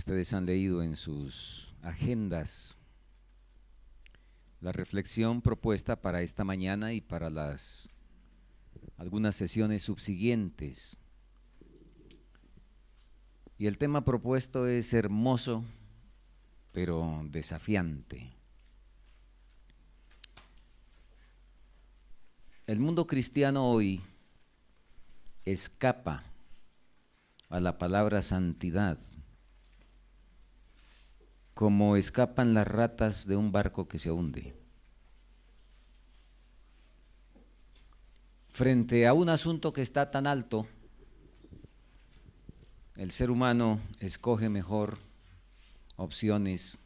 Ustedes han leído en sus agendas la reflexión propuesta para esta mañana y para algunas sesiones subsiguientes. Y el tema propuesto es hermoso, pero desafiante. El mundo cristiano hoy escapa a la palabra santidad, como escapan las ratas de un barco que se hunde. Frente a un asunto que está tan alto, el ser humano escoge mejor opciones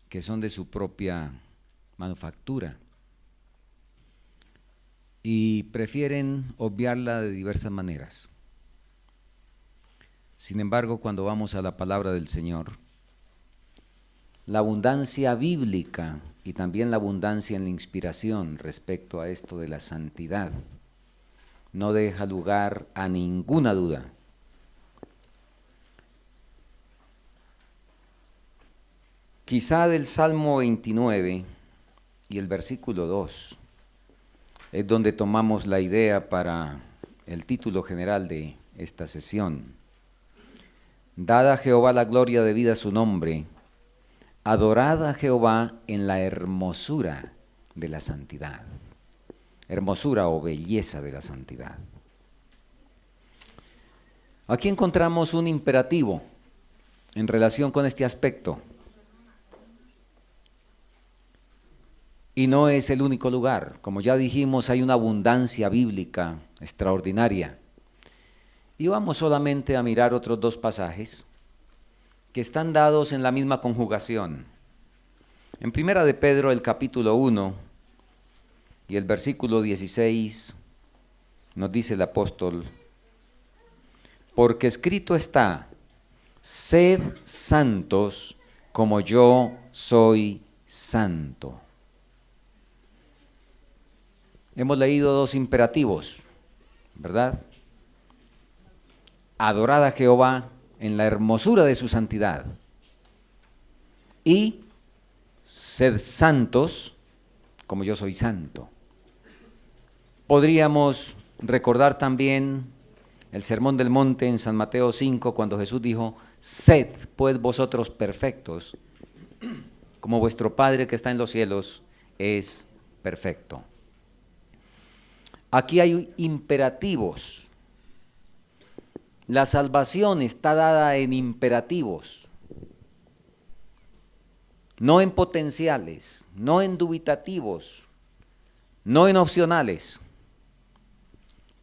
que son de su propia manufactura y prefieren obviarla de diversas maneras. Sin embargo, cuando vamos a la palabra del Señor, la abundancia bíblica y también la abundancia en la inspiración respecto a esto de la santidad no deja lugar a ninguna duda. Quizá del Salmo 29 y el versículo 2 es donde tomamos la idea para el título general de esta sesión. Dad a Jehová la gloria debida a su nombre, adorad a Jehová en la hermosura de la santidad. Hermosura o belleza de la santidad. Aquí encontramos un imperativo en relación con este aspecto. Y no es el único lugar. Como ya dijimos, hay una abundancia bíblica extraordinaria. Y vamos solamente a mirar otros dos pasajes que están dados en la misma conjugación. En Primera de Pedro, el capítulo 1 y el versículo 16, nos dice el apóstol: porque escrito está, sed santos como yo soy santo. Hemos leído dos imperativos, ¿verdad? Adorad a Jehová en la hermosura de su santidad y sed santos como yo soy santo. Podríamos recordar también el Sermón del Monte en San Mateo 5, cuando Jesús dijo: sed pues vosotros perfectos, como vuestro Padre que está en los cielos es perfecto. Aquí hay imperativos. La salvación está dada en imperativos, no en potenciales, no en dubitativos, no en opcionales.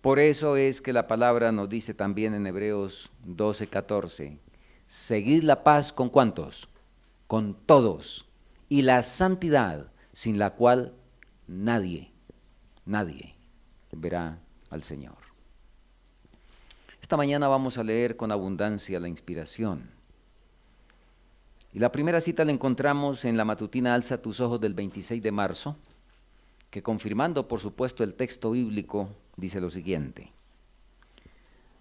Por eso es que la palabra nos dice también en Hebreos 12:14, seguid la paz ¿con cuántos? Con todos, y la santidad, sin la cual nadie verá al Señor. Esta mañana vamos a leer con abundancia la inspiración. Y la primera cita la encontramos en la matutina Alza tus ojos del 26 de marzo, que confirmando por supuesto el texto bíblico, dice lo siguiente: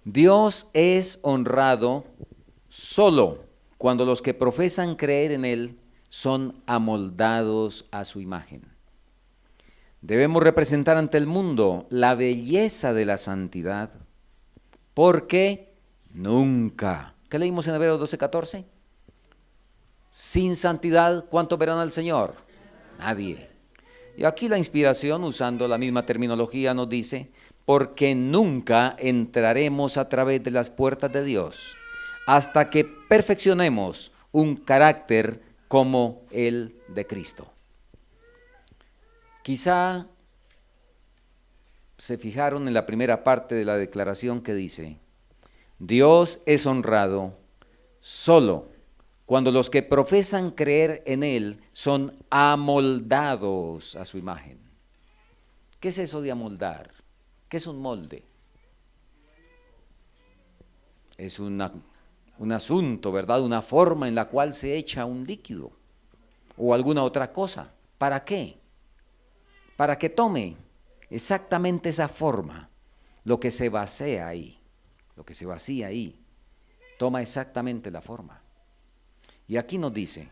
Dios es honrado solo cuando los que profesan creer en Él son amoldados a su imagen. Debemos representar ante el mundo la belleza de la santidad, porque nunca, ¿qué leímos en Hebreos 12:14? Sin santidad, ¿cuántos verán al Señor? Nadie. Y aquí la inspiración, usando la misma terminología, nos dice: porque nunca entraremos a través de las puertas de Dios hasta que perfeccionemos un carácter como el de Cristo. Quizá se fijaron en la primera parte de la declaración que dice: Dios es honrado solo cuando los que profesan creer en Él son amoldados a su imagen. ¿Qué es eso de amoldar? ¿Qué es un molde? Es un asunto, ¿verdad? Una forma en la cual se echa un líquido o alguna otra cosa. ¿Para qué? Para que tome exactamente esa forma, lo que se vacía ahí, toma exactamente la forma. Y aquí nos dice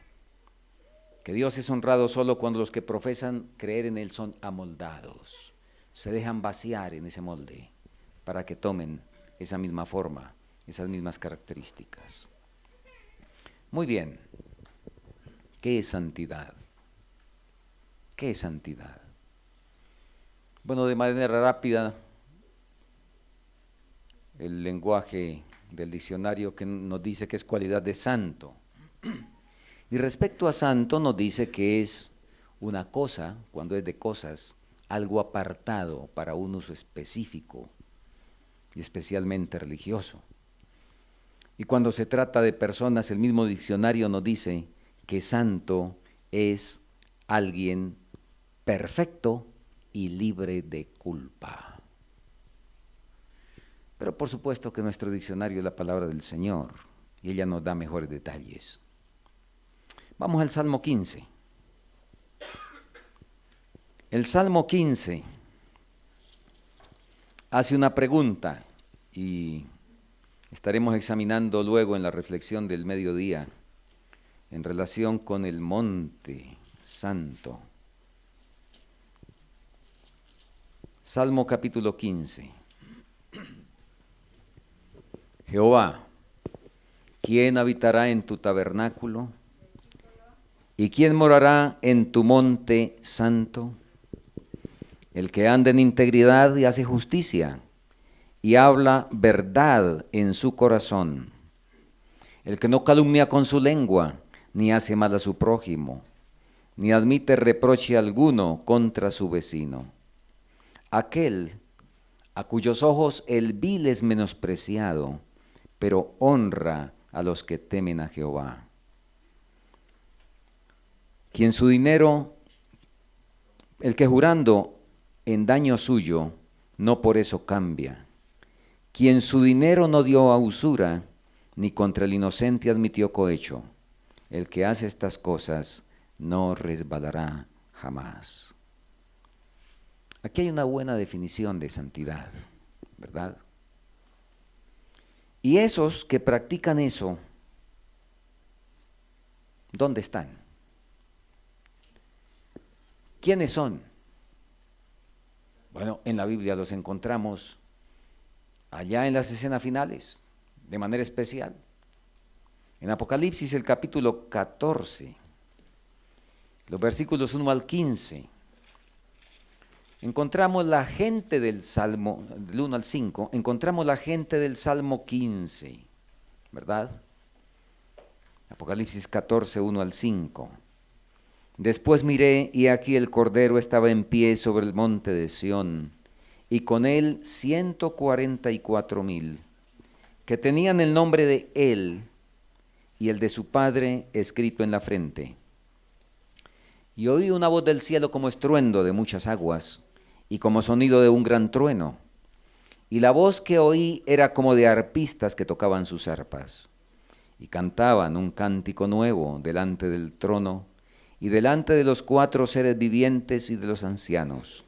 que Dios es honrado solo cuando los que profesan creer en Él son amoldados, se dejan vaciar en ese molde para que tomen esa misma forma, esas mismas características. Muy bien, ¿qué es santidad? ¿Qué es santidad? Bueno, de manera rápida, el lenguaje del diccionario que nos dice que es cualidad de santo. Y respecto a santo nos dice que es una cosa, cuando es de cosas, algo apartado para un uso específico y especialmente religioso. Y cuando se trata de personas, el mismo diccionario nos dice que santo es alguien perfecto y libre de culpa. Pero por supuesto que nuestro diccionario es la palabra del Señor y ella nos da mejores detalles. Vamos al Salmo 15. El Salmo 15 hace una pregunta y estaremos examinando luego en la reflexión del mediodía en relación con el monte santo. Salmo capítulo 15. Jehová, ¿quién habitará en tu tabernáculo? ¿Y quién morará en tu monte santo? El que anda en integridad y hace justicia, y habla verdad en su corazón. El que no calumnia con su lengua, ni hace mal a su prójimo, ni admite reproche alguno contra su vecino. Aquel a cuyos ojos el vil es menospreciado, pero honra a los que temen a Jehová. Quien su dinero, el que jurando en daño suyo, no por eso cambia. Quien su dinero no dio a usura, ni contra el inocente admitió cohecho. El que hace estas cosas no resbalará jamás. Aquí hay una buena definición de santidad, ¿verdad? Y esos que practican eso, ¿dónde están? ¿Quiénes son? Bueno, en la Biblia los encontramos allá en las escenas finales, de manera especial. En Apocalipsis, el capítulo 14, los versículos 1 al 15, encontramos la gente del Salmo, del 1 al 5, encontramos la gente del Salmo 15, ¿verdad? Apocalipsis 14, 1 al 5. Después miré, y aquí el Cordero estaba en pie sobre el monte de Sión, y con él 144,000, que tenían el nombre de él y el de su Padre escrito en la frente. Y oí una voz del cielo como estruendo de muchas aguas, y como sonido de un gran trueno. Y la voz que oí era como de arpistas que tocaban sus arpas, y cantaban un cántico nuevo delante del trono, y delante de los 4 seres vivientes y de los ancianos.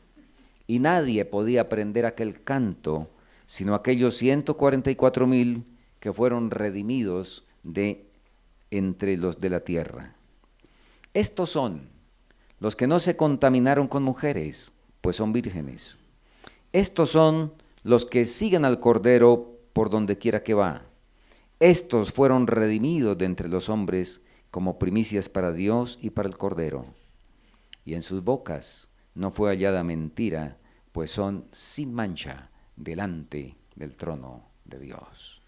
Y nadie podía aprender aquel canto, sino aquellos 144,000 que fueron redimidos de entre los de la tierra. Estos son los que no se contaminaron con mujeres, pues son vírgenes. Estos son los que siguen al Cordero por donde quiera que va. Estos fueron redimidos de entre los hombres como primicias para Dios y para el Cordero. Y en sus bocas no fue hallada mentira, pues son sin mancha delante del trono de Dios.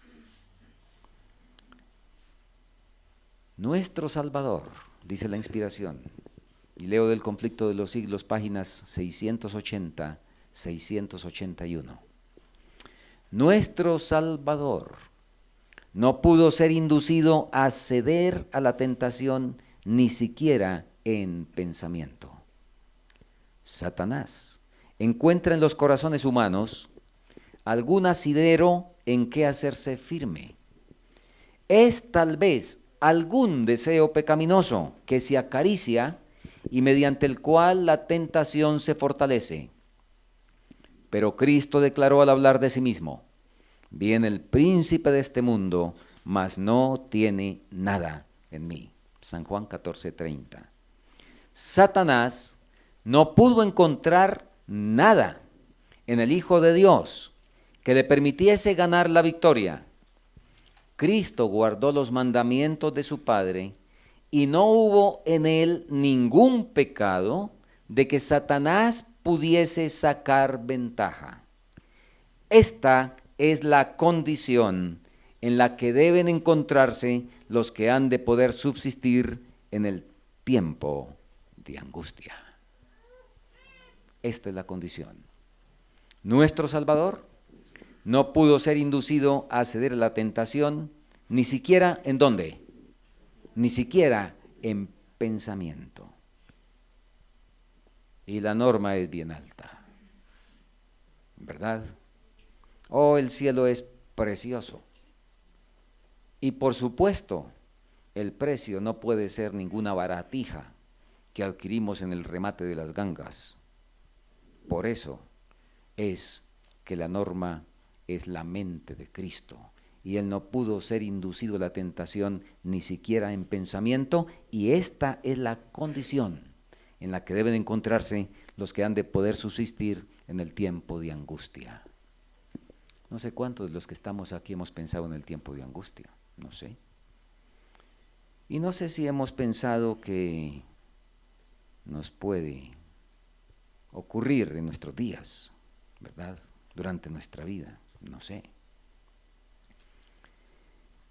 Nuestro Salvador, dice la inspiración, y leo del Conflicto de los Siglos, páginas 680, 681. Nuestro Salvador no pudo ser inducido a ceder a la tentación ni siquiera en pensamiento. Satanás encuentra en los corazones humanos algún asidero en que hacerse firme. Es tal vez algún deseo pecaminoso que se acaricia y mediante el cual la tentación se fortalece. Pero Cristo declaró al hablar de sí mismo: viene el príncipe de este mundo, mas no tiene nada en mí. San Juan 14:30. Satanás no pudo encontrar nada en el Hijo de Dios que le permitiese ganar la victoria. Cristo guardó los mandamientos de su Padre y no hubo en él ningún pecado de que Satanás pudiese sacar ventaja. Esta es la condición en la que deben encontrarse los que han de poder subsistir en el tiempo de angustia. Esta es la condición. Nuestro Salvador no pudo ser inducido a ceder a la tentación, ni siquiera ¿en dónde? Ni siquiera en pensamiento. Y la norma es bien alta, ¿verdad? Oh, el cielo es precioso. Y por supuesto, el precio no puede ser ninguna baratija que adquirimos en el remate de las gangas. Por eso es que la norma es la mente de Cristo. Y él no pudo ser inducido a la tentación ni siquiera en pensamiento, y esta es la condición en la que deben encontrarse los que han de poder subsistir en el tiempo de angustia. No sé cuántos de los que estamos aquí hemos pensado en el tiempo de angustia, no sé. Y no sé si hemos pensado que nos puede ocurrir en nuestros días, ¿verdad? Durante nuestra vida, no sé.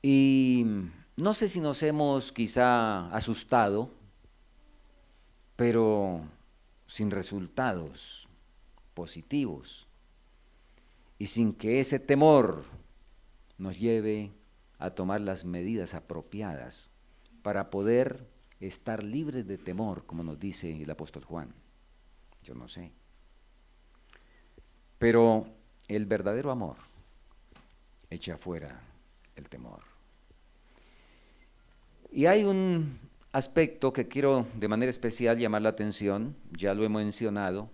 Y no sé si nos hemos quizá asustado, pero sin resultados positivos y sin que ese temor nos lleve a tomar las medidas apropiadas para poder estar libres de temor, como nos dice el apóstol Juan. Yo no sé. Pero el verdadero amor echa fuera el temor. Y hay un aspecto que quiero de manera especial llamar la atención, ya lo he mencionado,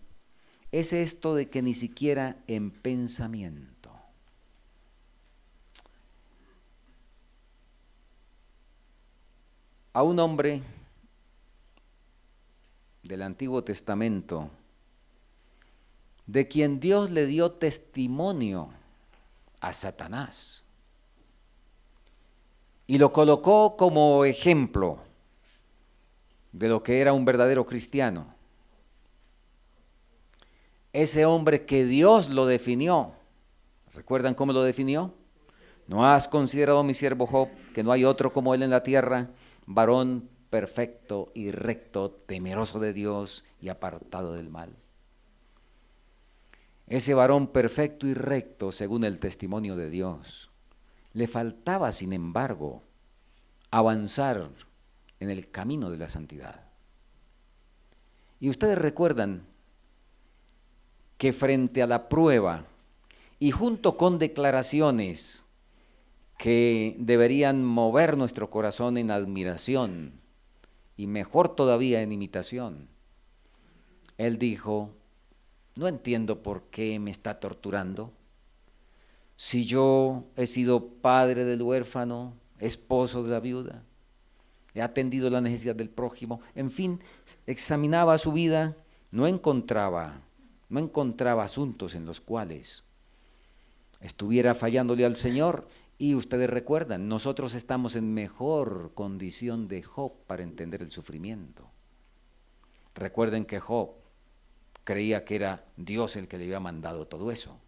es esto de que ni siquiera en pensamiento. A un hombre del Antiguo Testamento, de quien Dios le dio testimonio a Satanás, y lo colocó como ejemplo de lo que era un verdadero cristiano. Ese hombre que Dios lo definió, ¿recuerdan cómo lo definió? ¿No has considerado, mi siervo Job, que no hay otro como él en la tierra, varón perfecto y recto, temeroso de Dios y apartado del mal? Ese varón perfecto y recto, según el testimonio de Dios, le faltaba, sin embargo, avanzar en el camino de la santidad. Y ustedes recuerdan que frente a la prueba y junto con declaraciones que deberían mover nuestro corazón en admiración y mejor todavía en imitación, él dijo: no entiendo por qué me está torturando. Si yo he sido padre del huérfano, esposo de la viuda, he atendido la necesidad del prójimo, en fin, examinaba su vida, no encontraba asuntos en los cuales estuviera fallándole al Señor. Y ustedes recuerdan, nosotros estamos en mejor condición de Job para entender el sufrimiento. Recuerden que Job creía que era Dios el que le había mandado todo eso.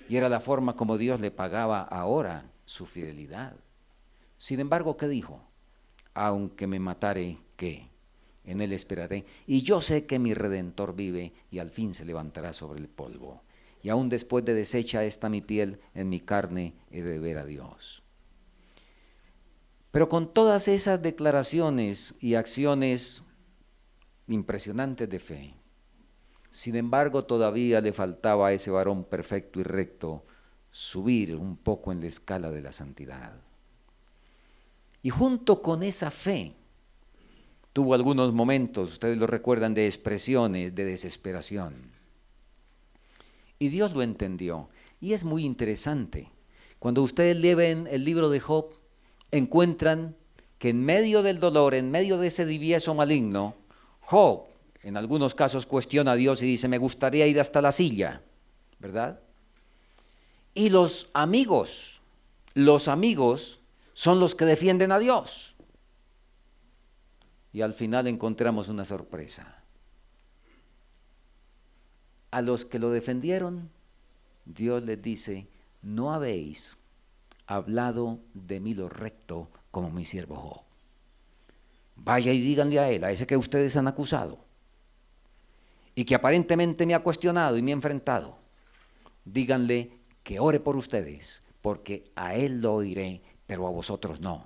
Y era la forma como Dios le pagaba ahora su fidelidad. Sin embargo, ¿qué dijo? Aunque me matare, ¿qué? En él esperaré. Y yo sé que mi Redentor vive y al fin se levantará sobre el polvo. Y aún después de deshecha esta mi piel, en mi carne he de ver a Dios. Pero con todas esas declaraciones y acciones impresionantes de fe, sin embargo, todavía le faltaba a ese varón perfecto y recto subir un poco en la escala de la santidad. Y junto con esa fe, tuvo algunos momentos, ustedes lo recuerdan, de expresiones de desesperación. Y Dios lo entendió. Y es muy interesante. Cuando ustedes leen el libro de Job, encuentran que en medio del dolor, en medio de ese divieso maligno, Job en algunos casos cuestiona a Dios y dice, me gustaría ir hasta la silla, ¿verdad? Y los amigos son los que defienden a Dios. Y al final encontramos una sorpresa. A los que lo defendieron, Dios les dice, no habéis hablado de mí lo recto como mi siervo Job. Vaya y díganle a él, a ese que ustedes han acusado, y que aparentemente me ha cuestionado y me ha enfrentado, díganle que ore por ustedes, porque a él lo oiré, pero a vosotros no.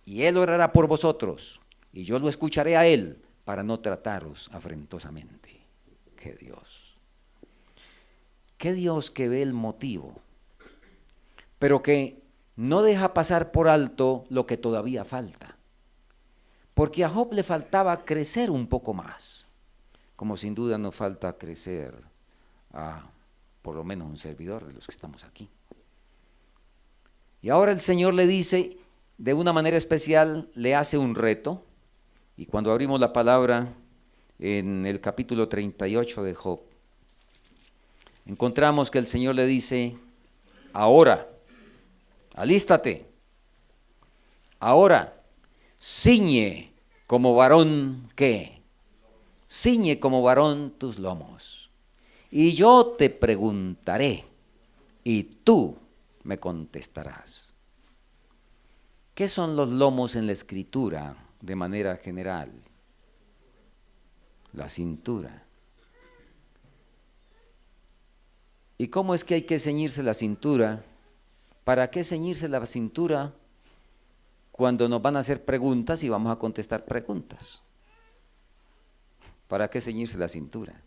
Y él orará por vosotros, y yo lo escucharé a él, para no trataros afrentosamente. ¡Qué Dios! ¡Qué Dios que ve el motivo, pero que no deja pasar por alto lo que todavía falta! Porque a Job le faltaba crecer un poco más, como sin duda nos falta crecer a por lo menos un servidor de los que estamos aquí. Y ahora el Señor le dice, de una manera especial, le hace un reto, y cuando abrimos la palabra en el capítulo 38 de Job, encontramos que el Señor le dice, ahora, alístate, ahora, ciñe como varón, ¿qué? Ciñe como varón tus lomos, y yo te preguntaré, y tú me contestarás. ¿Qué son los lomos en la Escritura de manera general? La cintura. ¿Y cómo es que hay que ceñirse la cintura? ¿Para qué ceñirse la cintura cuando nos van a hacer preguntas y vamos a contestar preguntas? ¿Para qué ceñirse la cintura?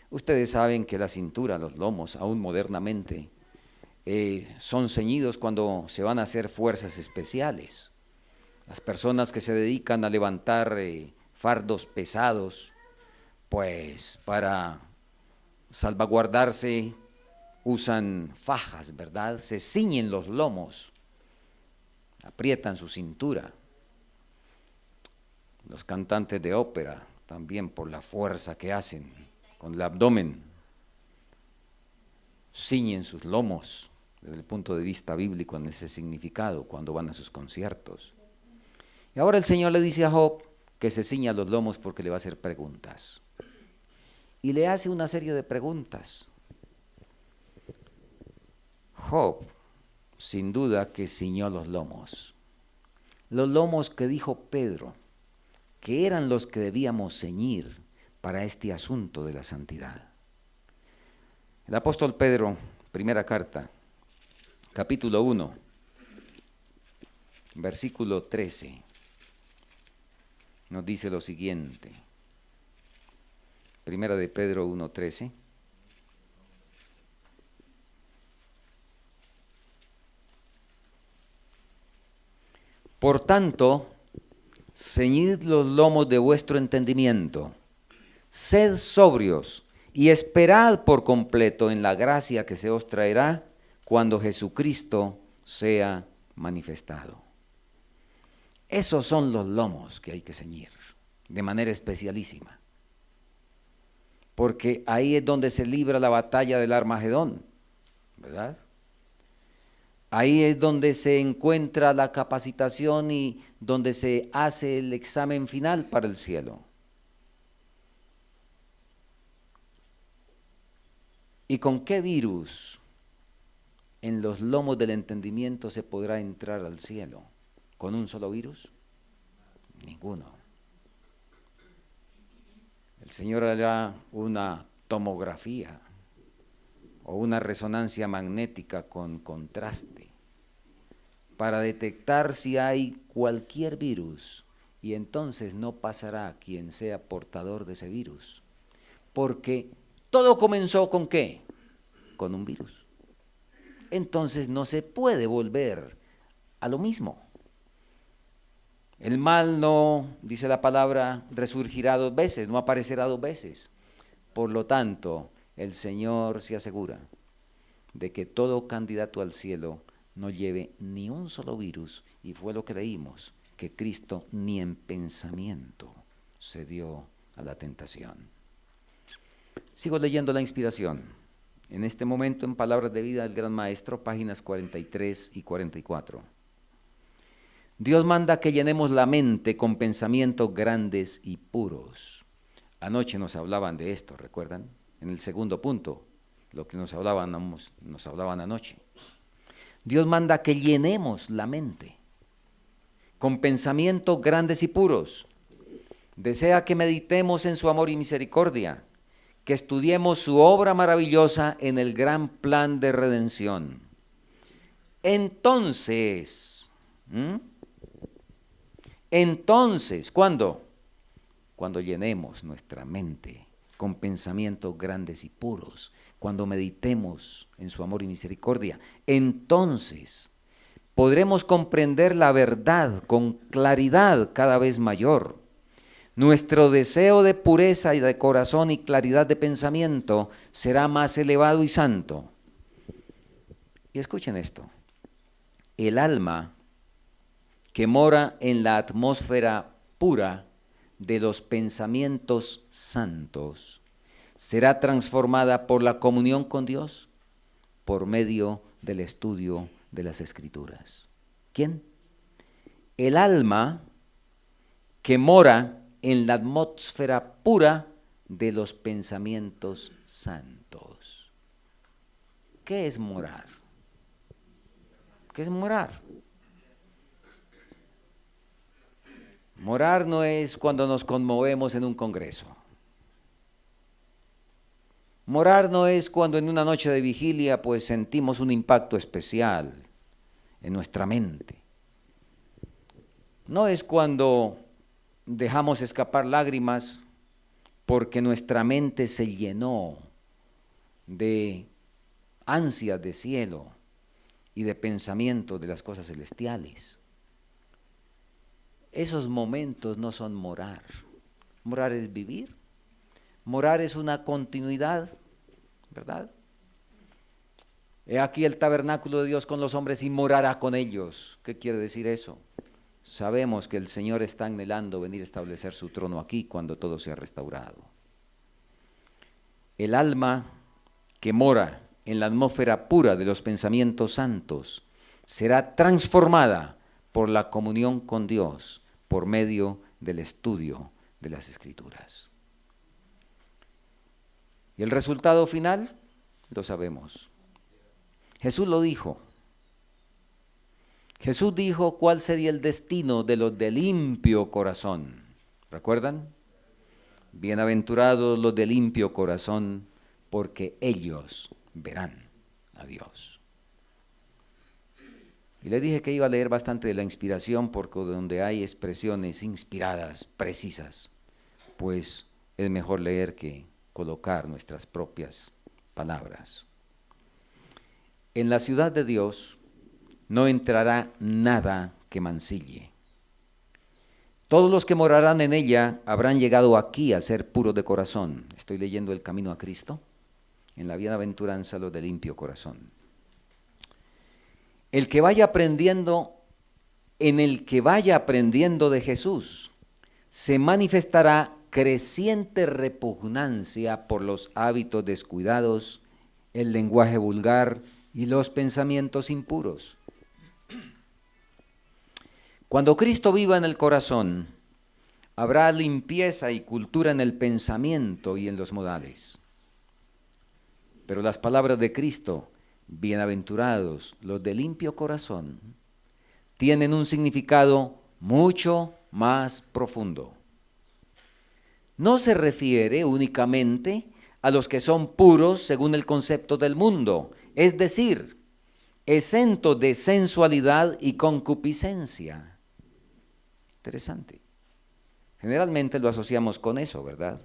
Ustedes saben que la cintura, los lomos, aún modernamente, son ceñidos cuando se van a hacer fuerzas especiales. Las personas que se dedican a levantar fardos pesados, pues para salvaguardarse usan fajas, ¿verdad? Se ciñen los lomos, aprietan su cintura. Los cantantes de ópera también por la fuerza que hacen con el abdomen, ciñen sus lomos desde el punto de vista bíblico en ese significado cuando van a sus conciertos. Y ahora el Señor le dice a Job que se ciña los lomos porque le va a hacer preguntas. Y le hace una serie de preguntas. Job, sin duda que ciñó los lomos que dijo Pedro, que eran los que debíamos ceñir para este asunto de la santidad. El apóstol Pedro, primera carta, capítulo 1, versículo 13, nos dice lo siguiente. Primera de Pedro 1:13. Por tanto, ceñid los lomos de vuestro entendimiento, sed sobrios y esperad por completo en la gracia que se os traerá cuando Jesucristo sea manifestado. Esos son los lomos que hay que ceñir de manera especialísima, porque ahí es donde se libra la batalla del Armagedón, ¿verdad? Ahí es donde se encuentra la capacitación y donde se hace el examen final para el cielo. ¿Y con qué virus en los lomos del entendimiento se podrá entrar al cielo? ¿Con un solo virus? Ninguno. El Señor hará una tomografía o una resonancia magnética con contraste para detectar si hay cualquier virus, y entonces no pasará quien sea portador de ese virus, porque todo comenzó ¿con qué? Con un virus. Entonces no se puede volver a lo mismo. El mal no, dice la palabra, resurgirá 2 veces, no aparecerá 2 veces. Por lo tanto, el Señor se asegura de que todo candidato al cielo no lleve ni un solo virus, y fue lo que leímos, que Cristo ni en pensamiento se dio a la tentación. Sigo leyendo la inspiración. En este momento, en Palabras de Vida del Gran Maestro, páginas 43 y 44. Dios manda que llenemos la mente con pensamientos grandes y puros. Anoche nos hablaban de esto, ¿recuerdan? En el segundo punto, lo que nos hablaban anoche. Dios manda que llenemos la mente con pensamientos grandes y puros. Desea que meditemos en su amor y misericordia, que estudiemos su obra maravillosa en el gran plan de redención. Entonces, ¿cuándo? Cuando llenemos nuestra mente con pensamientos grandes y puros, cuando meditemos en su amor y misericordia, entonces podremos comprender la verdad con claridad cada vez mayor. Nuestro deseo de pureza y de corazón y claridad de pensamiento será más elevado y santo. Y escuchen esto. El alma que mora en la atmósfera pura de los pensamientos santos será transformada por la comunión con Dios por medio del estudio de las Escrituras. ¿Quién? El alma que mora en la atmósfera pura de los pensamientos santos. ¿Qué es morar? ¿Qué es morar? Morar no es cuando nos conmovemos en un congreso. Morar no es cuando en una noche de vigilia pues sentimos un impacto especial en nuestra mente. No es cuando dejamos escapar lágrimas porque nuestra mente se llenó de ansias de cielo y de pensamiento de las cosas celestiales. Esos momentos no son morar. Morar es vivir. Morar es una continuidad, ¿verdad? He aquí el tabernáculo de Dios con los hombres y morará con ellos. ¿Qué quiere decir eso? Sabemos que el Señor está anhelando venir a establecer su trono aquí cuando todo sea restaurado. El alma que mora en la atmósfera pura de los pensamientos santos será transformada por la comunión con Dios por medio del estudio de las Escrituras. Y el resultado final lo sabemos. Jesús lo dijo. Jesús dijo cuál sería el destino de los de limpio corazón. ¿Recuerdan? Bienaventurados los de limpio corazón, porque ellos verán a Dios. Y les dije que iba a leer bastante de la inspiración, porque donde hay expresiones inspiradas, precisas, pues es mejor leer que colocar nuestras propias palabras. En la ciudad de Dios no entrará nada que mancille. Todos los que morarán en ella habrán llegado aquí a ser puros de corazón. Estoy leyendo El Camino a Cristo, en la bienaventuranza los de limpio corazón. En el que vaya aprendiendo de Jesús, se manifestará creciente repugnancia por los hábitos descuidados, el lenguaje vulgar y los pensamientos impuros. Cuando Cristo viva en el corazón, habrá limpieza y cultura en el pensamiento y en los modales. Pero las palabras de Cristo, bienaventurados los de limpio corazón, tienen un significado mucho más profundo. No se refiere únicamente a los que son puros según el concepto del mundo, es decir, exentos de sensualidad y concupiscencia. Interesante. Generalmente lo asociamos con eso, ¿verdad?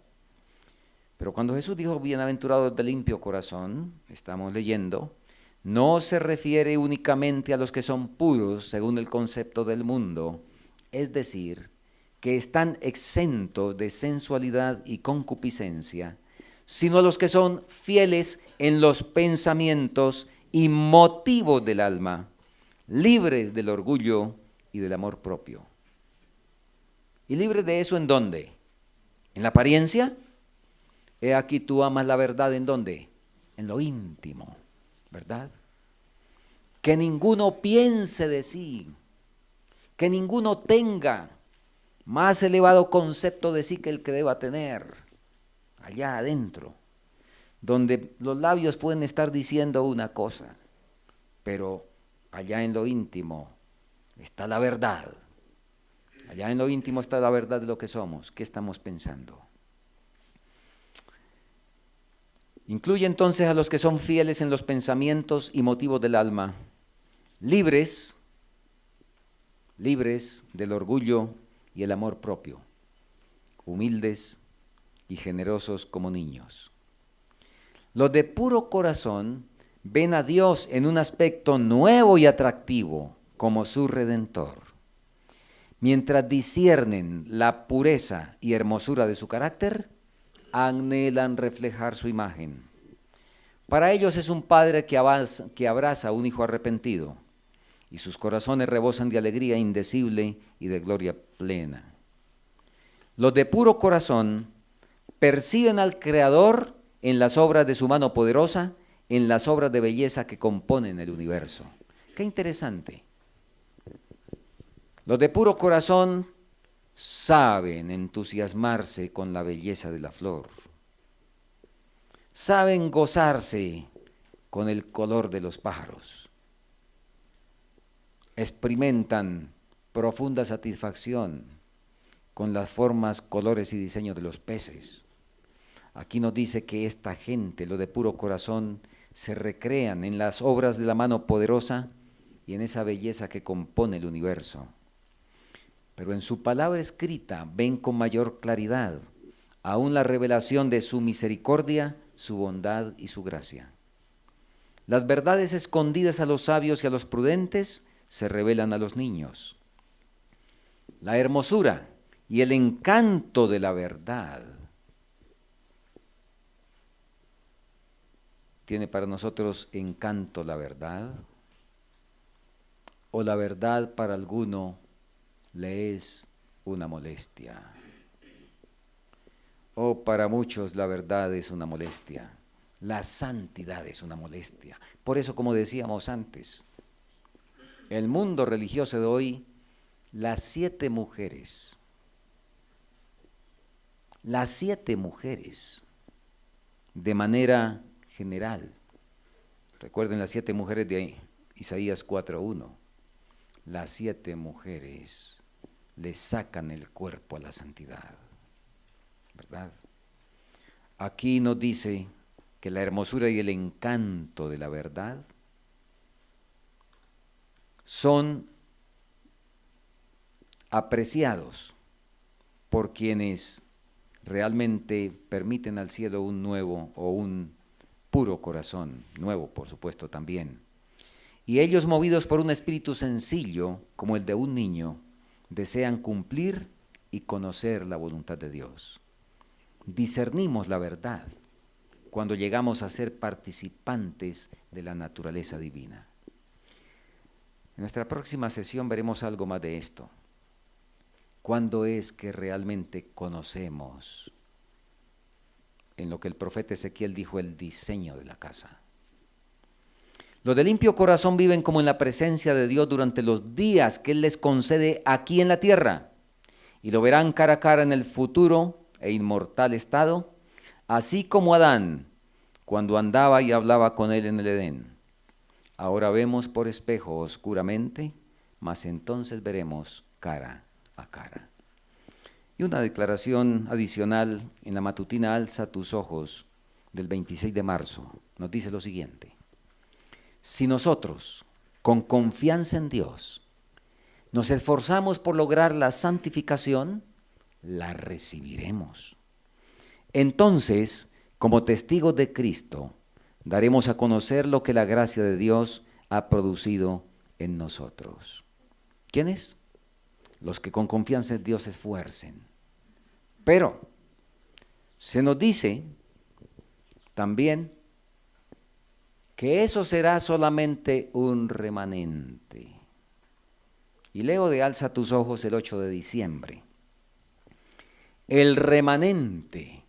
Pero cuando Jesús dijo bienaventurados de limpio corazón, estamos leyendo, no se refiere únicamente a los que son puros según el concepto del mundo, es decir, que están exentos de sensualidad y concupiscencia, sino a los que son fieles en los pensamientos y motivos del alma, libres del orgullo y del amor propio. ¿Y libres de eso en dónde? ¿En la apariencia? He aquí tú amas la verdad ¿en dónde? En lo íntimo, ¿verdad? Que ninguno piense de sí, que ninguno tenga más elevado concepto de sí que el que deba tener, allá adentro, donde los labios pueden estar diciendo una cosa, pero allá en lo íntimo está la verdad. Allá en lo íntimo está la verdad de lo que somos, qué estamos pensando. Incluye entonces a los que son fieles en los pensamientos y motivos del alma, libres del orgullo y el amor propio, humildes y generosos como niños. Los de puro corazón ven a Dios en un aspecto nuevo y atractivo como su Redentor, mientras disciernen la pureza y hermosura de su carácter, anhelan reflejar su imagen. Para ellos es un padre que abraza a un hijo arrepentido, y sus corazones rebosan de alegría indecible y de gloria plena. Los de puro corazón perciben al Creador en las obras de su mano poderosa, en las obras de belleza que componen el universo. Qué interesante. Los de puro corazón saben entusiasmarse con la belleza de la flor. Saben gozarse con el color de los pájaros. Experimentan profunda satisfacción con las formas, colores y diseños de los peces. Aquí nos dice que esta gente, los de puro corazón, se recrean en las obras de la mano poderosa y en esa belleza que compone el universo. Pero en su palabra escrita ven con mayor claridad aún la revelación de su misericordia, su bondad y su gracia. Las verdades escondidas a los sabios y a los prudentes se revelan a los niños. La hermosura y el encanto de la verdad ¿tiene para nosotros encanto la verdad? ¿O la verdad para alguno le es una molestia? ¿O para muchos la verdad es una molestia? La santidad es una molestia. Por eso, como decíamos antes, el mundo religioso de hoy, las 7 mujeres, de manera general, recuerden las 7 mujeres de Isaías 4:1, las 7 mujeres le sacan el cuerpo a la santidad, ¿verdad? Aquí nos dice que la hermosura y el encanto de la verdad son apreciados por quienes realmente permiten al cielo un nuevo o un puro corazón, nuevo por supuesto también. Y ellos, movidos por un espíritu sencillo como el de un niño, desean cumplir y conocer la voluntad de Dios. Discernimos la verdad cuando llegamos a ser participantes de la naturaleza divina. En nuestra próxima sesión veremos algo más de esto. ¿Cuándo es que realmente conocemos en lo que el profeta Ezequiel dijo, el diseño de la casa? Los de limpio corazón viven como en la presencia de Dios durante los días que Él les concede aquí en la tierra, y lo verán cara a cara en el futuro e inmortal estado, así como Adán, cuando andaba y hablaba con Él en el Edén. Ahora vemos por espejo oscuramente, mas entonces veremos cara a cara. Y una declaración adicional en la matutina Alza tus ojos del 26 de marzo nos dice lo siguiente: si nosotros, con confianza en Dios, nos esforzamos por lograr la santificación, la recibiremos. Entonces, como testigos de Cristo, daremos a conocer lo que la gracia de Dios ha producido en nosotros. ¿Quiénes? Los que con confianza en Dios se esfuercen. Pero se nos dice también que eso será solamente un remanente. Y leo de Alza tus ojos el 8 de diciembre. El remanente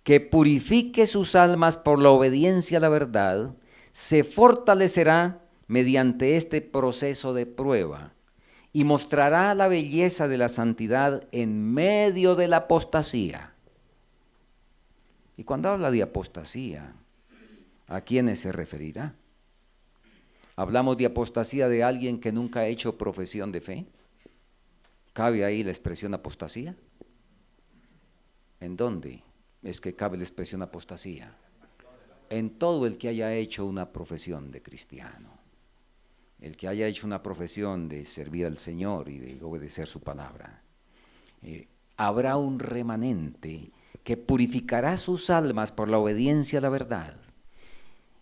que purifique sus almas por la obediencia a la verdad, se fortalecerá mediante este proceso de prueba y mostrará la belleza de la santidad en medio de la apostasía. Y cuando habla de apostasía, ¿a quiénes se referirá? ¿Hablamos de apostasía de alguien que nunca ha hecho profesión de fe? ¿Cabe ahí la expresión apostasía? ¿En dónde es que cabe la expresión apostasía? En todo el que haya hecho una profesión de cristiano, el que haya hecho una profesión de servir al Señor y de obedecer su palabra. Habrá un remanente que purificará sus almas por la obediencia a la verdad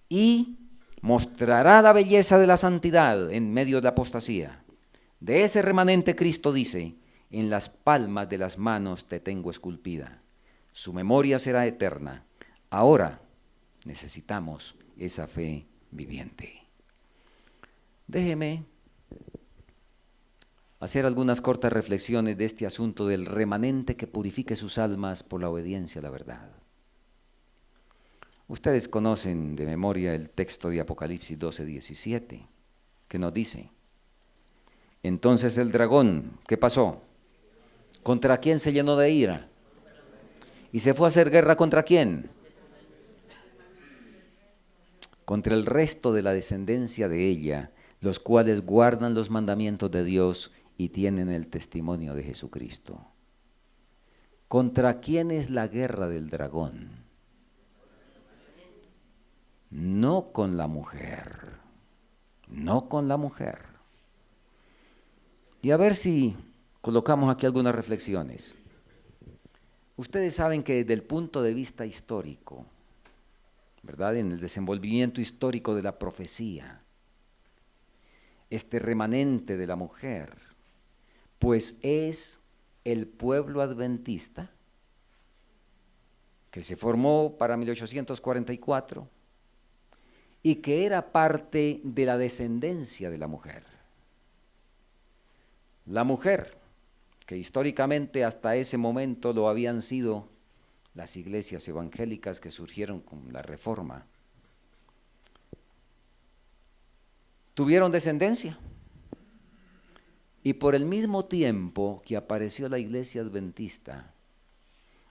y mostrará la belleza de la santidad en medio de la apostasía. De ese remanente Cristo dice, en las palmas de las manos te tengo esculpida. Su memoria será eterna. Ahora necesitamos esa fe viviente. Déjeme hacer algunas cortas reflexiones de este asunto del remanente que purifique sus almas por la obediencia a la verdad. Ustedes conocen de memoria el texto de Apocalipsis 12:17, que nos dice, entonces el dragón, ¿qué pasó? ¿Contra quién se llenó de ira? ¿Y se fue a hacer guerra contra quién? Contra el resto de la descendencia de ella, los cuales guardan los mandamientos de Dios y tienen el testimonio de Jesucristo. ¿Contra quién es la guerra del dragón? No con la mujer, no con la mujer. Y a ver si colocamos aquí algunas reflexiones. Ustedes saben que desde el punto de vista histórico, ¿verdad? En el desenvolvimiento histórico de la profecía, este remanente de la mujer, pues es el pueblo adventista que se formó para 1844 y que era parte de la descendencia de la mujer. La mujer, que históricamente hasta ese momento lo habían sido las iglesias evangélicas que surgieron con la Reforma, tuvieron descendencia. Y por el mismo tiempo que apareció la iglesia adventista,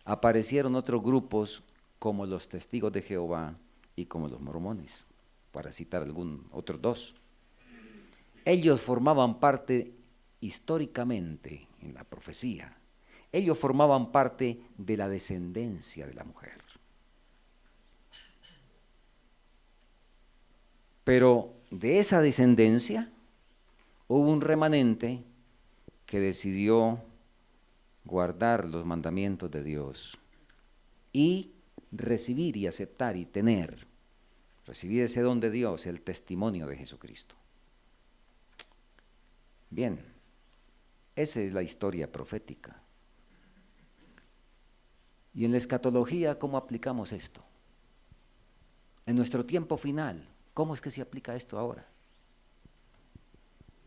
aparecieron otros grupos como los testigos de Jehová y como los mormones, para citar otros dos. Ellos formaban parte históricamente en la profecía, ellos formaban parte de la descendencia de la mujer. Pero de esa descendencia hubo un remanente que decidió guardar los mandamientos de Dios y recibir y aceptar y recibir ese don de Dios, el testimonio de Jesucristo. Bien, esa es la historia profética. Y en la escatología, ¿cómo aplicamos esto? En nuestro tiempo final, ¿cómo es que se aplica esto ahora?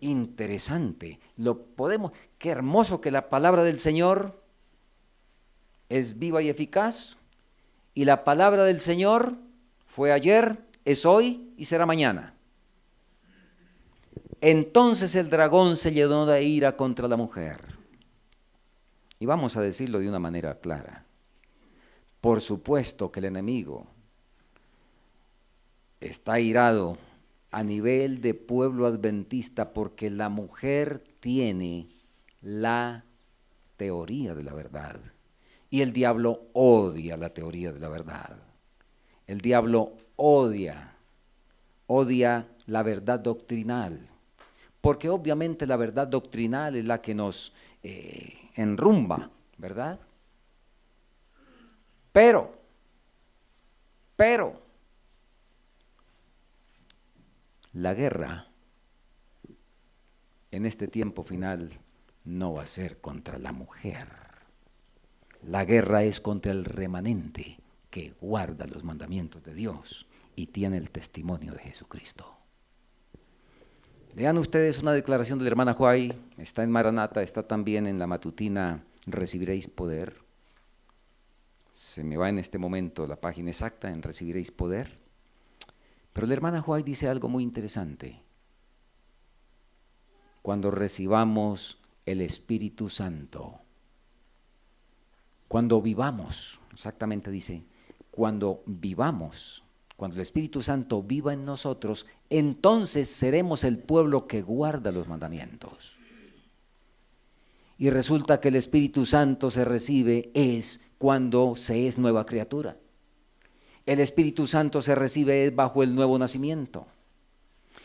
Interesante, qué hermoso que la palabra del Señor es viva y eficaz, y la palabra del Señor fue ayer, es hoy y será mañana. Entonces el dragón se llenó de ira contra la mujer. Y vamos a decirlo de una manera clara. Por supuesto que el enemigo está airado a nivel de pueblo adventista porque la mujer tiene la teoría de la verdad y el diablo odia la teoría de la verdad. El diablo odia la verdad doctrinal, porque obviamente la verdad doctrinal es la que nos enrumba, ¿verdad? Pero, la guerra en este tiempo final no va a ser contra la mujer. La guerra es contra el remanente que guarda los mandamientos de Dios y tiene el testimonio de Jesucristo. Lean ustedes una declaración de la hermana Huay, está en Maranata, está también en la matutina Recibiréis Poder. Se me va en este momento la página exacta en Recibiréis Poder. Pero la hermana Huay dice algo muy interesante. Cuando recibamos el Espíritu Santo, cuando vivamos, exactamente dice, cuando vivamos, cuando el Espíritu Santo viva en nosotros, entonces seremos el pueblo que guarda los mandamientos. Y resulta que el Espíritu Santo se recibe es cuando se es nueva criatura. El Espíritu Santo se recibe bajo el nuevo nacimiento.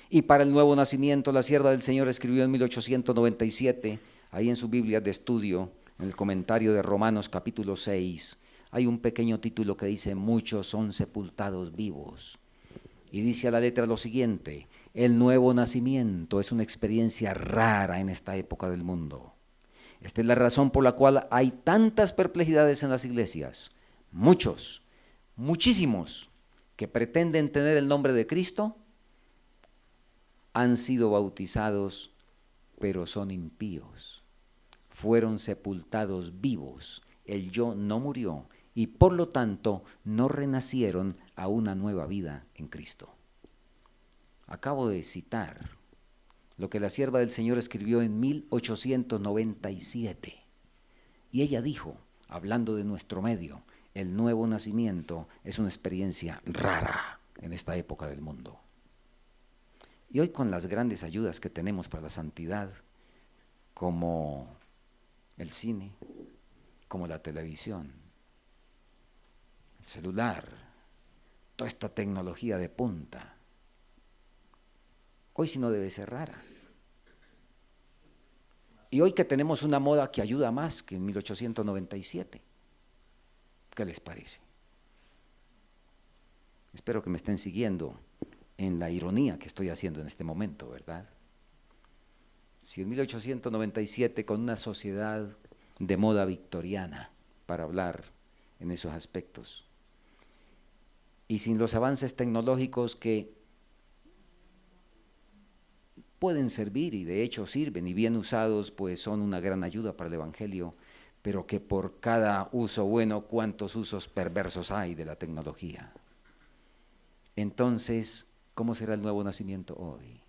Y para el nuevo nacimiento, la sierva del Señor escribió en 1897, ahí en su Biblia de estudio, en el comentario de Romanos capítulo 6, hay un pequeño título que dice, muchos son sepultados vivos. Y dice a la letra lo siguiente, el nuevo nacimiento es una experiencia rara en esta época del mundo. Esta es la razón por la cual hay tantas perplejidades en las iglesias. Muchísimos que pretenden tener el nombre de Cristo han sido bautizados, pero son impíos. Fueron sepultados vivos. El yo no murió y por lo tanto no renacieron a una nueva vida en Cristo. Acabo de citar lo que la sierva del Señor escribió en 1897. Y ella dijo, hablando de nuestro medio, el nuevo nacimiento es una experiencia rara en esta época del mundo. Y hoy con las grandes ayudas que tenemos para la santidad, como el cine, como la televisión, el celular, toda esta tecnología de punta, hoy sí no debe ser rara. Y hoy que tenemos una moda que ayuda más que en 1897, ¿qué les parece? Espero que me estén siguiendo en la ironía que estoy haciendo en este momento, ¿verdad? Si en 1897 con una sociedad de moda victoriana, para hablar en esos aspectos, y sin los avances tecnológicos que pueden servir y de hecho sirven y bien usados pues son una gran ayuda para el Evangelio, pero que por cada uso bueno, cuántos usos perversos hay de la tecnología. Entonces, ¿cómo será el nuevo nacimiento hoy?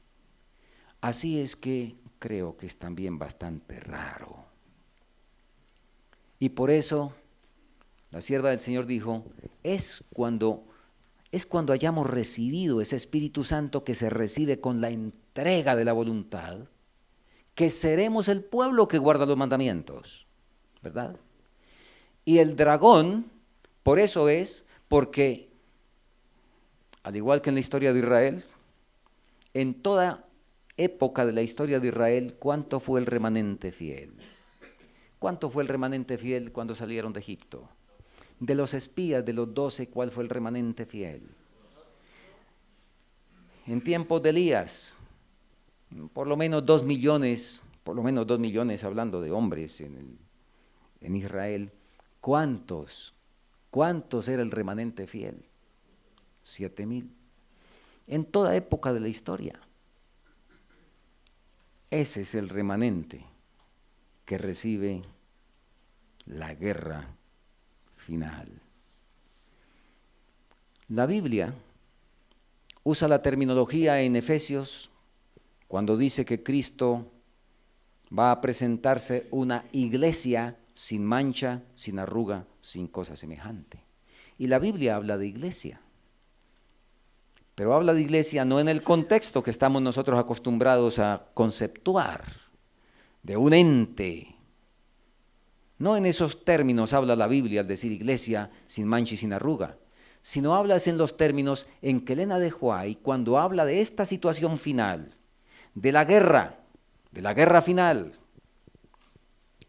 Así es que creo que es también bastante raro. Y por eso la sierva del Señor dijo, es cuando hayamos recibido ese Espíritu Santo que se recibe con la entrega de la voluntad, que seremos el pueblo que guarda los mandamientos, ¿verdad? Y el dragón, por eso es, porque, al igual que en la historia de Israel, en toda época de la historia de Israel, ¿cuánto fue el remanente fiel? ¿Cuánto fue el remanente fiel cuando salieron de Egipto? De los espías, de los 12, ¿cuál fue el remanente fiel? En tiempos de Elías, por lo menos 2 millones, hablando de hombres en Israel, ¿cuántos era el remanente fiel? 7,000. En toda época de la historia. Ese es el remanente que recibe la guerra final. La Biblia usa la terminología en Efesios cuando dice que Cristo va a presentarse una iglesia sin mancha, sin arruga, sin cosa semejante. Y la Biblia habla de iglesia. Pero habla de iglesia no en el contexto que estamos nosotros acostumbrados a conceptuar, de un ente. No en esos términos habla la Biblia al decir iglesia sin mancha y sin arruga, sino habla en los términos en que Elena de Huay, cuando habla de esta situación final, de la guerra final,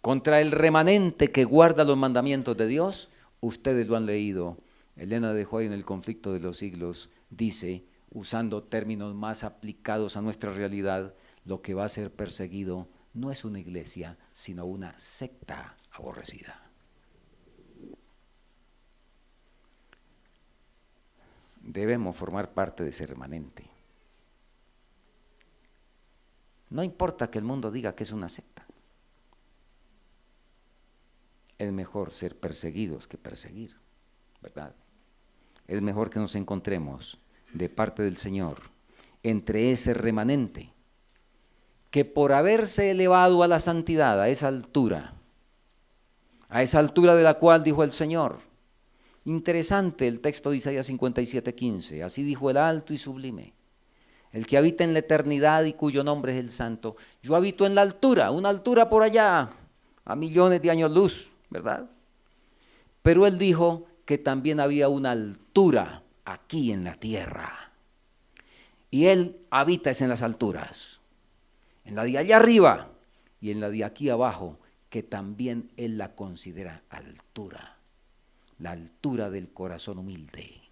contra el remanente que guarda los mandamientos de Dios, ustedes lo han leído. Elena de Huay en El conflicto de los siglos dice, usando términos más aplicados a nuestra realidad, lo que va a ser perseguido no es una iglesia, sino una secta aborrecida. debemos formar parte de ese remanente. No importa que el mundo diga que es una secta. Es mejor ser perseguidos que perseguir, ¿verdad? Es mejor que nos encontremos de parte del Señor entre ese remanente que por haberse elevado a la santidad, a esa altura de la cual dijo el Señor. Interesante el texto de Isaías 57:15, así dijo el alto y sublime, el que habita en la eternidad y cuyo nombre es el Santo. Yo habito en la altura, una altura por allá, a millones de años luz, ¿verdad? Pero él dijo que también había una altura aquí en la tierra. Y él habita en las alturas, en la de allá arriba y en la de aquí abajo, que también él la considera altura, la altura del corazón humilde.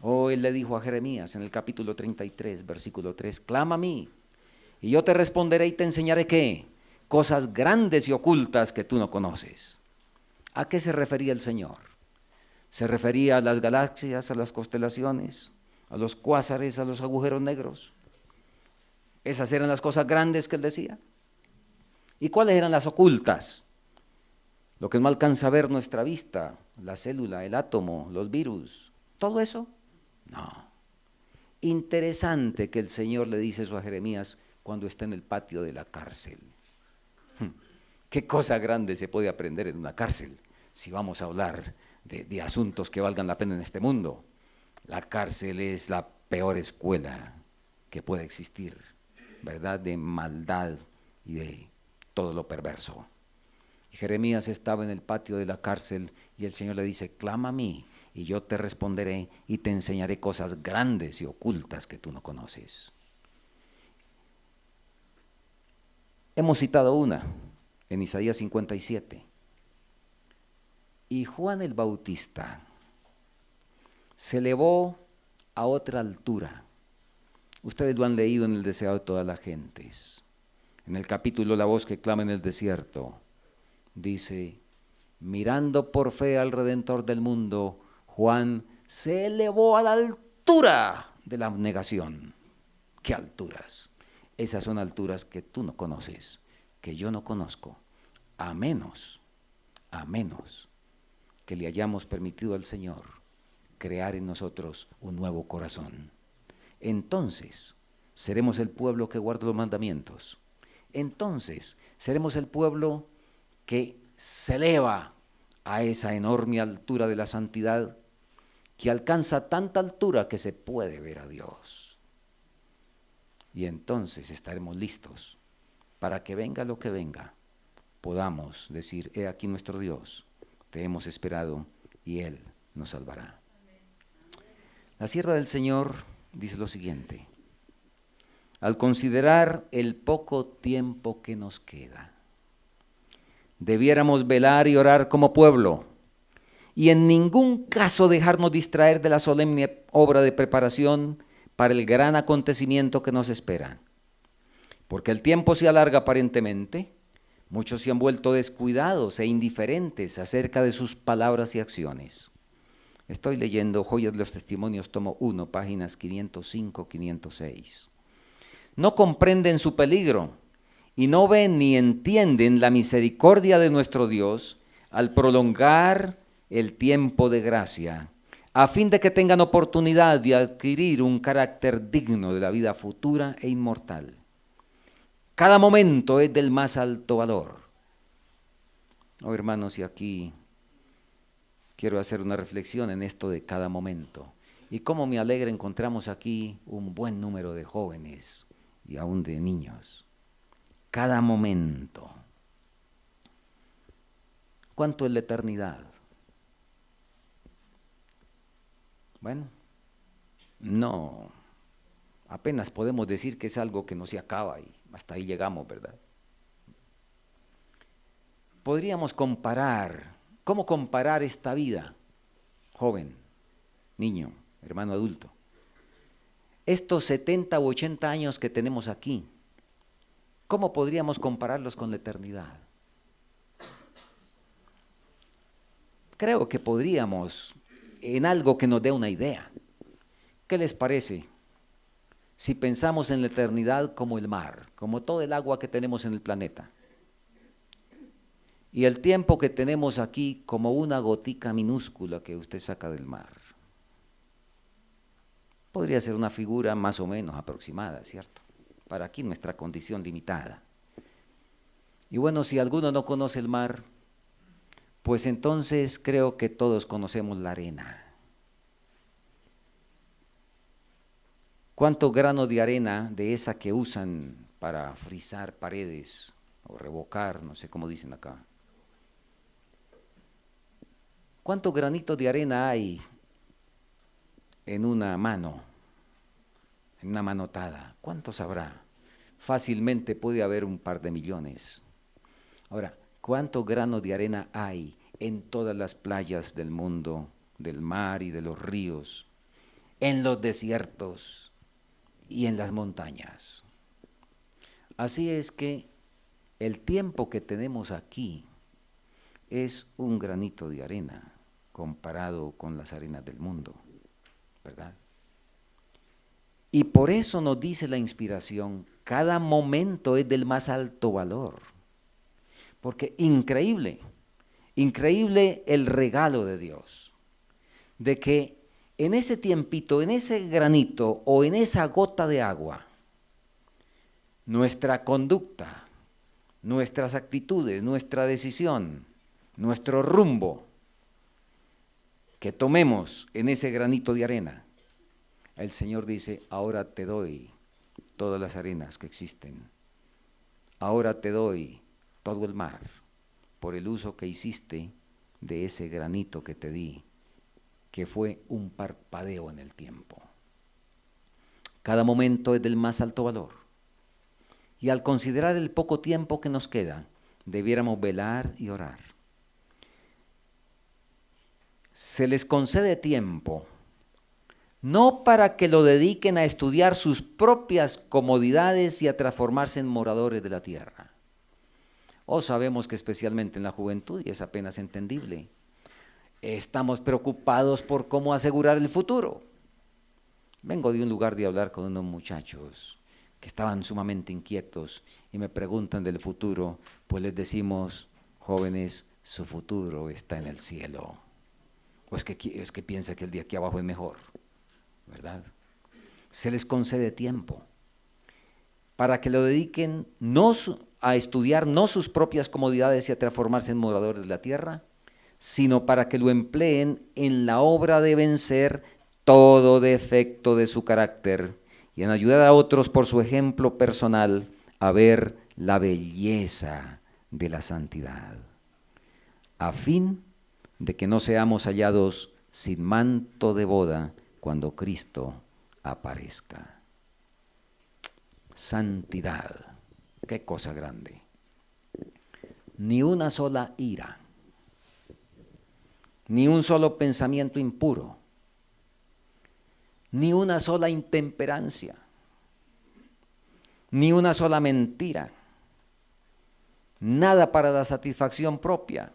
Oh, él le dijo a Jeremías en el capítulo 33, versículo 3, clama a mí, y yo te responderé y te enseñaré ¿qué? Cosas grandes y ocultas que tú no conoces. ¿A qué se refería el Señor? ¿Se refería a las galaxias, a las constelaciones, a los cuásares, a los agujeros negros? ¿Esas eran las cosas grandes que él decía? ¿Y cuáles eran las ocultas? Lo que no alcanza a ver nuestra vista, la célula, el átomo, los virus, ¿todo eso? No. Interesante que el Señor le dice eso a Jeremías cuando está en el patio de la cárcel. ¿Qué cosa grande se puede aprender en una cárcel si vamos a hablar de asuntos que valgan la pena en este mundo? La cárcel es la peor escuela que puede existir, ¿verdad? De maldad y de todo lo perverso. Y Jeremías estaba en el patio de la cárcel y el Señor le dice, clama a mí y yo te responderé y te enseñaré cosas grandes y ocultas que tú no conoces. Hemos citado una en Isaías 57. Y Juan el Bautista se elevó a otra altura. Ustedes lo han leído en el Deseado de todas las gentes. En el capítulo La voz que clama en el desierto, dice, mirando por fe al Redentor del mundo, Juan se elevó a la altura de la abnegación. ¿Qué alturas? Esas son alturas que tú no conoces, que yo no conozco, a menos que le hayamos permitido al Señor crear en nosotros un nuevo corazón. Entonces seremos el pueblo que guarda los mandamientos. Entonces seremos el pueblo que se eleva a esa enorme altura de la santidad, que alcanza tanta altura que se puede ver a Dios. Y entonces estaremos listos para que venga lo que venga, podamos decir, he aquí nuestro Dios, te hemos esperado y Él nos salvará. La sierva del Señor dice lo siguiente, al considerar el poco tiempo que nos queda, debiéramos velar y orar como pueblo y en ningún caso dejarnos distraer de la solemne obra de preparación para el gran acontecimiento que nos espera. Porque el tiempo se alarga aparentemente, muchos se han vuelto descuidados e indiferentes acerca de sus palabras y acciones. Estoy leyendo Joyas de los Testimonios, tomo 1, páginas 505-506. No comprenden su peligro y no ven ni entienden la misericordia de nuestro Dios al prolongar el tiempo de gracia, a fin de que tengan oportunidad de adquirir un carácter digno de la vida futura e inmortal. Cada momento es del más alto valor. Oh, hermanos, y aquí quiero hacer una reflexión en esto de cada momento. Y cómo me alegra encontramos aquí un buen número de jóvenes y aún de niños. Cada momento. ¿Cuánto es la eternidad? Bueno, no, apenas podemos decir que es algo que no se acaba y hasta ahí llegamos, ¿verdad? Podríamos comparar, ¿cómo comparar esta vida? Joven, niño, hermano adulto. Estos 70 u 80 años que tenemos aquí, ¿cómo podríamos compararlos con la eternidad? Creo que podríamos, en algo que nos dé una idea. ¿Qué les parece si pensamos en la eternidad como el mar, como todo el agua que tenemos en el planeta? Y el tiempo que tenemos aquí como una gotica minúscula que usted saca del mar. Podría ser una figura más o menos aproximada, ¿cierto? Para aquí nuestra condición limitada. Y bueno, si alguno no conoce el mar, pues entonces creo que todos conocemos la arena. ¿Cuánto grano de arena de esa que usan para frisar paredes o revocar, no sé cómo dicen acá? ¿Cuánto granito de arena hay en una mano, en una manotada? ¿Cuántos habrá? Fácilmente puede haber un par de millones. Ahora, ¿cuánto grano de arena hay en todas las playas del mundo, del mar y de los ríos, en los desiertos y en las montañas? Así es que el tiempo que tenemos aquí es un granito de arena comparado con las arenas del mundo, ¿verdad? Y por eso nos dice la inspiración, cada momento es del más alto valor. Porque increíble, increíble el regalo de Dios, de que en ese tiempito, en ese granito o en esa gota de agua, nuestra conducta, nuestras actitudes, nuestra decisión, nuestro rumbo que tomemos en ese granito de arena, el Señor dice, ahora te doy todas las arenas que existen, ahora te doy todo el mar, por el uso que hiciste de ese granito que te di, que fue un parpadeo en el tiempo. Cada momento es del más alto valor. Y al considerar el poco tiempo que nos queda, debiéramos velar y orar. Se les concede tiempo, no para que lo dediquen a estudiar sus propias comodidades y a transformarse en moradores de la tierra. Sabemos que especialmente en la juventud, y es apenas entendible, estamos preocupados por cómo asegurar el futuro. Vengo de un lugar de hablar con unos muchachos que estaban sumamente inquietos y me preguntan del futuro, pues les decimos, jóvenes, su futuro está en el cielo. O es que piensa que el de aquí abajo es mejor, ¿verdad? Se les concede tiempo para que lo dediquen no a estudiar no sus propias comodidades y a transformarse en moradores de la tierra, sino para que lo empleen en la obra de vencer todo defecto de su carácter y en ayudar a otros por su ejemplo personal a ver la belleza de la santidad, a fin de que no seamos hallados sin manto de boda cuando Cristo aparezca. Santidad, qué cosa grande. Ni una sola ira, ni un solo pensamiento impuro, ni una sola intemperancia, ni una sola mentira, nada para la satisfacción propia,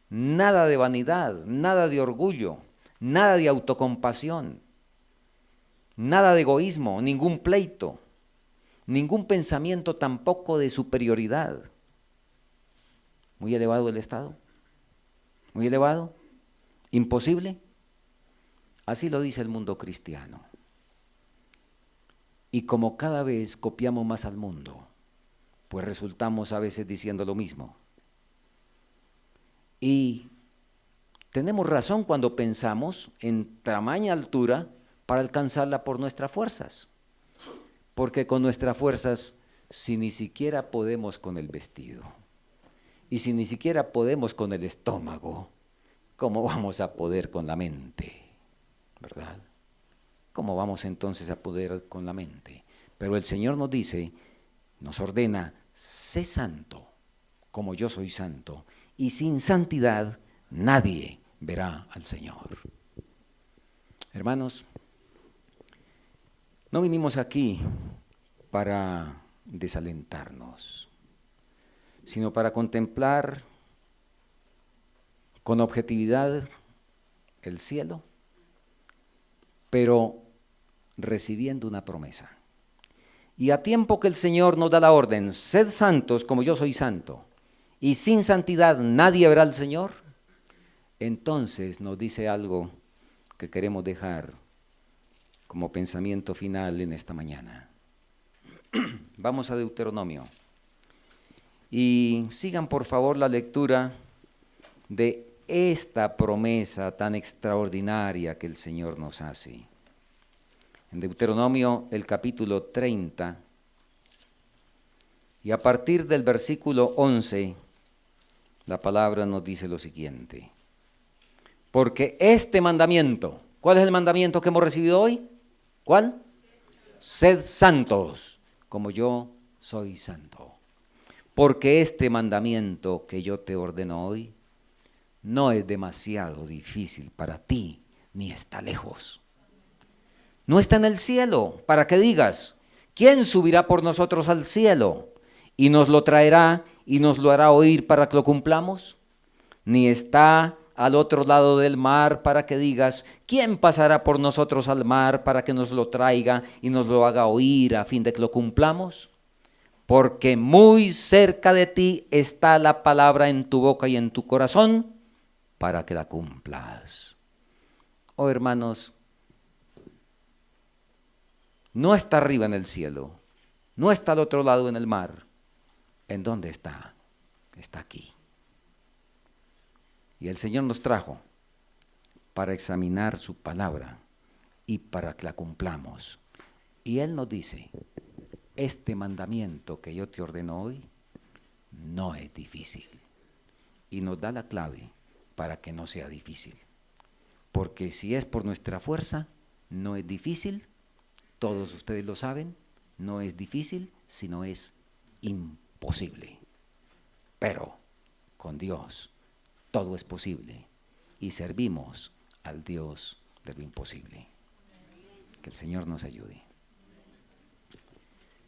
nada de vanidad, nada de orgullo, nada de autocompasión, nada de egoísmo, ningún pleito, ningún pensamiento tampoco de superioridad. Muy elevado el estado, muy elevado, imposible. Así lo dice el mundo cristiano. Y como cada vez copiamos más al mundo, pues resultamos a veces diciendo lo mismo. Y tenemos razón cuando pensamos en tamaña altura para alcanzarla por nuestras fuerzas. Porque con nuestras fuerzas, si ni siquiera podemos con el vestido, y si ni siquiera podemos con el estómago, ¿cómo vamos a poder con la mente? ¿Verdad? ¿Cómo vamos entonces a poder con la mente? Pero el Señor nos dice, nos ordena, sé santo, como yo soy santo, y sin santidad nadie verá al Señor. Hermanos, no vinimos aquí para desalentarnos, sino para contemplar con objetividad el cielo pero recibiendo una promesa. Y a tiempo que el Señor nos da la orden, sed santos como yo soy santo, y sin santidad nadie verá al Señor, entonces nos dice algo que queremos dejar como pensamiento final en esta mañana. Vamos a Deuteronomio. Y sigan por favor la lectura de esta promesa tan extraordinaria que el Señor nos hace. En Deuteronomio el capítulo 30, y a partir del versículo 11, la palabra nos dice lo siguiente. Porque este mandamiento, ¿cuál es el mandamiento que hemos recibido hoy? ¿Cuál? Sed santos, como yo soy santo. Porque este mandamiento que yo te ordeno hoy no es demasiado difícil para ti, ni está lejos. No está en el cielo, para que digas, ¿quién subirá por nosotros al cielo? Y nos lo traerá y nos lo hará oír para que lo cumplamos. Ni está al otro lado del mar para que digas, ¿quién pasará por nosotros al mar para que nos lo traiga y nos lo haga oír a fin de que lo cumplamos? Porque muy cerca de ti está la palabra en tu boca y en tu corazón para que la cumplas. Oh hermanos, no está arriba en el cielo, no está al otro lado en el mar. ¿En dónde está? Está aquí. Y el Señor nos trajo para examinar su palabra y para que la cumplamos. Y Él nos dice, este mandamiento que yo te ordeno hoy no es difícil. Y nos da la clave para que no sea difícil. Porque si es por nuestra fuerza, no es difícil. Todos ustedes lo saben, no es difícil, sino es imposible. Pero con Dios todo es posible y servimos al Dios de lo imposible. Que el Señor nos ayude.